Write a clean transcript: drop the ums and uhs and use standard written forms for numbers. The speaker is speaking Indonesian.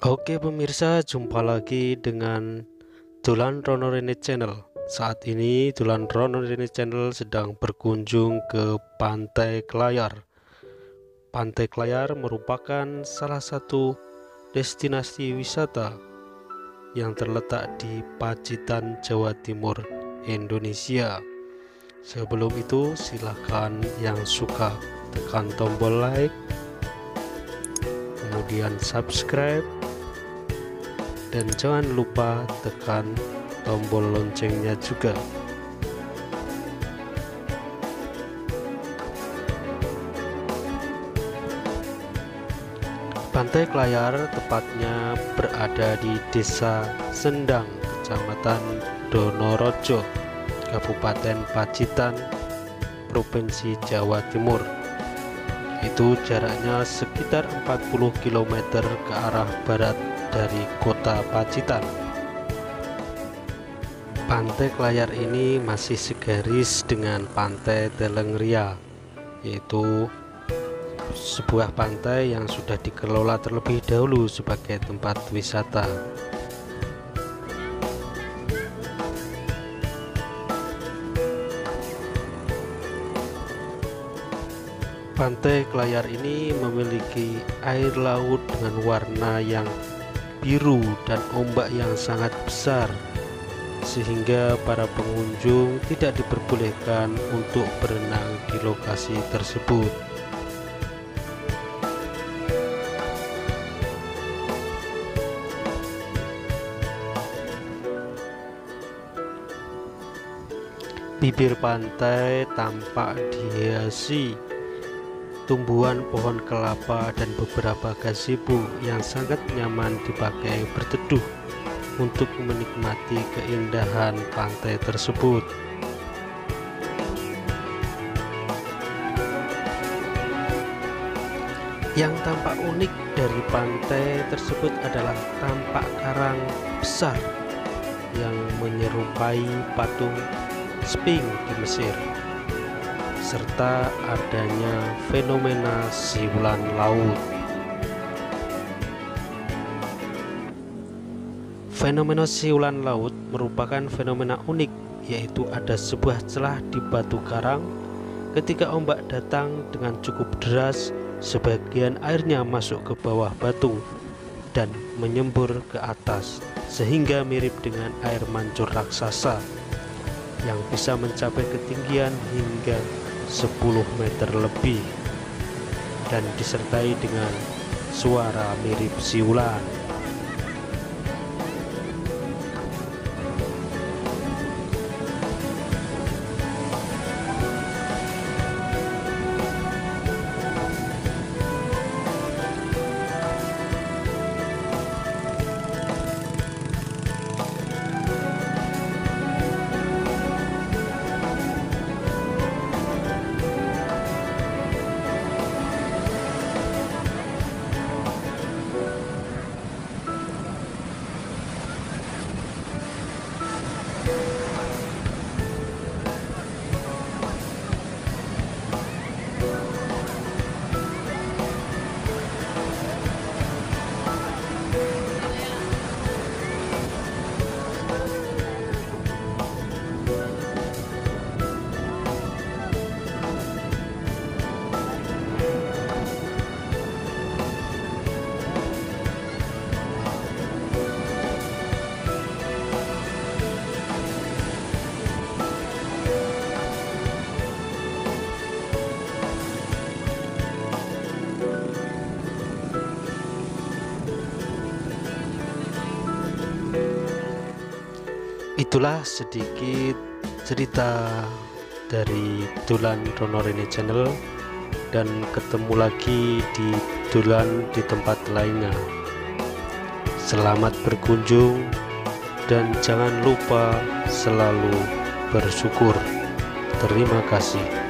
Oke pemirsa, jumpa lagi dengan Dolan Rono Rene Channel. Saat ini Dolan Rono Rene Channel sedang berkunjung ke Pantai Klayar. Pantai Klayar merupakan salah satu destinasi wisata yang terletak di Pacitan, Jawa Timur, Indonesia. Sebelum itu silahkan yang suka tekan tombol like, kemudian subscribe, dan jangan lupa tekan tombol loncengnya juga. Pantai Klayar tepatnya berada di Desa Sendang, Kecamatan Donorojo, Kabupaten Pacitan, Provinsi Jawa Timur. Itu jaraknya sekitar 40 km ke arah barat dari kota Pacitan. Pantai Klayar ini masih segaris dengan Pantai Telengria, yaitu sebuah pantai yang sudah dikelola terlebih dahulu sebagai tempat wisata. Pantai Klayar ini memiliki air laut dengan warna yang biru dan ombak yang sangat besar, sehingga para pengunjung tidak diperbolehkan untuk berenang di lokasi tersebut. Bibir pantai tampak dihiasi tumbuhan pohon kelapa dan beberapa gazebo yang sangat nyaman dipakai berteduh untuk menikmati keindahan pantai tersebut. Yang tampak unik dari pantai tersebut adalah tampak karang besar yang menyerupai patung Sphinx di Mesir, serta adanya fenomena siulan laut. Fenomena siulan laut merupakan fenomena unik, yaitu ada sebuah celah di batu karang. Ketika ombak datang dengan cukup deras, sebagian airnya masuk ke bawah batu dan menyembur ke atas, sehingga mirip dengan air mancur raksasa yang bisa mencapai ketinggian hingga 10 meter lebih dan disertai dengan suara mirip siulan. Itulah sedikit cerita dari Dolan Rono Rene Channel, dan ketemu lagi di Dolan di tempat lainnya. Selamat berkunjung dan jangan lupa selalu bersyukur. Terima kasih.